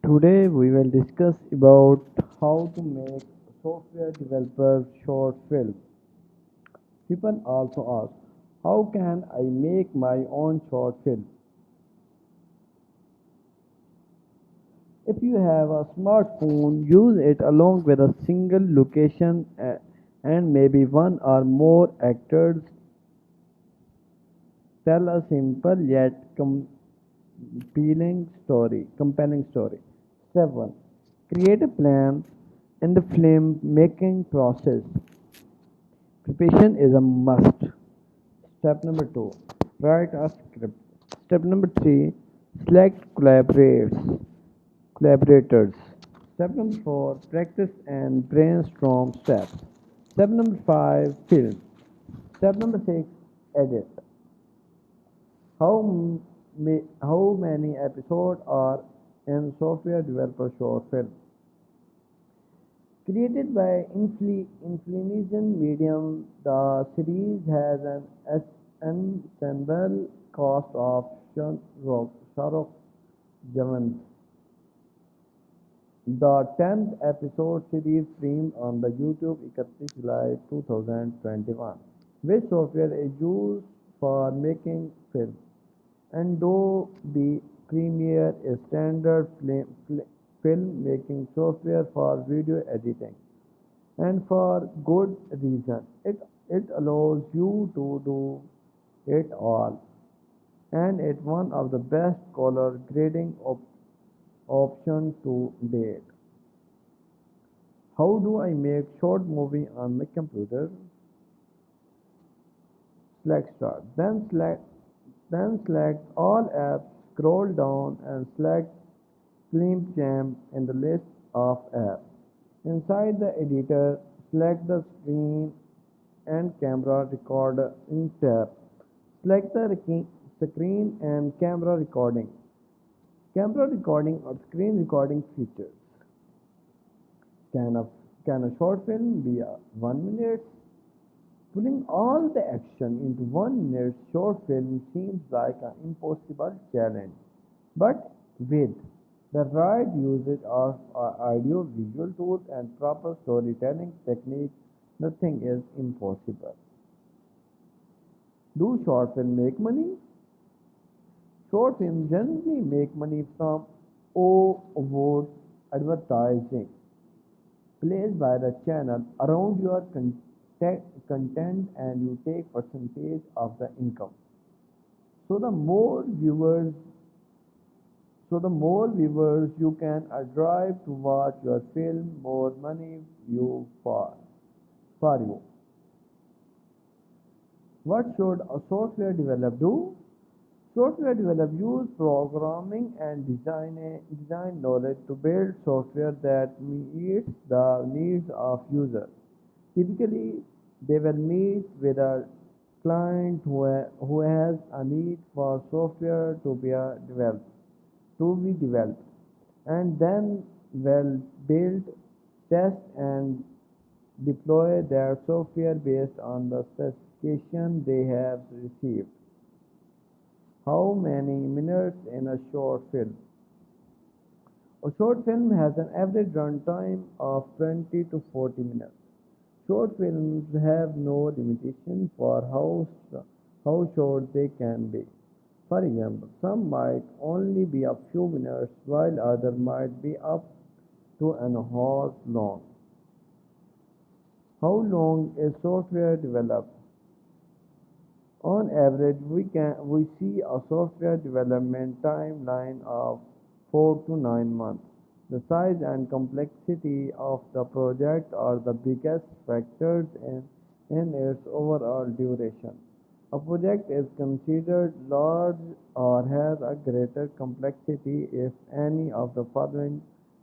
Today we will discuss about how to make software developer short film. People also ask, how can I make my own short film? If you have a smartphone, use it along with a single location and maybe one or more actors. Tell a simple yet compelling story. Step 1. Create a plan in the film making process. Preparation is a must. Step number 2. Write a script. Step number 3. Select collaborators. Step number 4. Practice and brainstorm steps. Step number 5. Film. Step number 6. Edit. How many episodes are in software developer short film? Created by Inflinition Medium, the series has an ensemble cast of Shahrukh Javan. The 10th episode series streamed on the YouTube 31 July 2021. Which software is used for making film? Adobe Premiere is standard film making software for video editing. And for good reason. It allows you to do it all, and it's one of the best color grading option to date. How do I make short movie on my computer? Select start. Then select all apps, scroll down and select Filmcam in the list of apps. Inside the editor, select the screen and camera recording tab. Select the screen and camera recording. Camera recording or screen recording features. Can a, can a short film be 1 minute? Pulling all the action into 1 minute short film seems like an impossible challenge. But with the right usage of audio visual tools and proper storytelling techniques, nothing is impossible. Do short film make money? Short films generally make money from overt advertising placed by the channel around your content, and you take percentage of the income. So the more viewers you can drive to watch your film, more money you for you. What should a software developer do? Software developers use programming and design knowledge to build software that meets the needs of users. Typically, they will meet with a client who has a need for software to be developed, and then will build, test, and deploy their software based on the specification they have received. How many minutes in a short film? A short film has an average runtime of 20 to 40 minutes. Short films have no limitation for how short they can be. For example, some might only be a few minutes while others might be up to an hour long. How long is software developed? On average, we see a software development timeline of 4 to 9 months. The size and complexity of the project are the biggest factors in its overall duration. A project is considered large or has a greater complexity if any of the following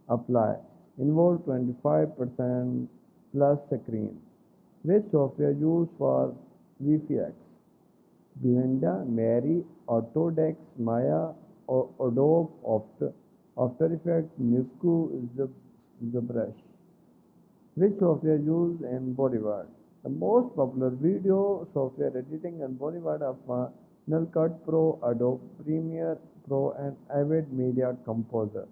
apply. Involve 25% plus screens. Which software used for VFX? Blender, Mari, Autodesk, Maya, Adobe After Effects, Nuke, ZBrush. Which software used in Bollywood? The most popular video software editing in Bollywood are Final Cut Pro, Adobe Premiere Pro, and Avid Media Composer.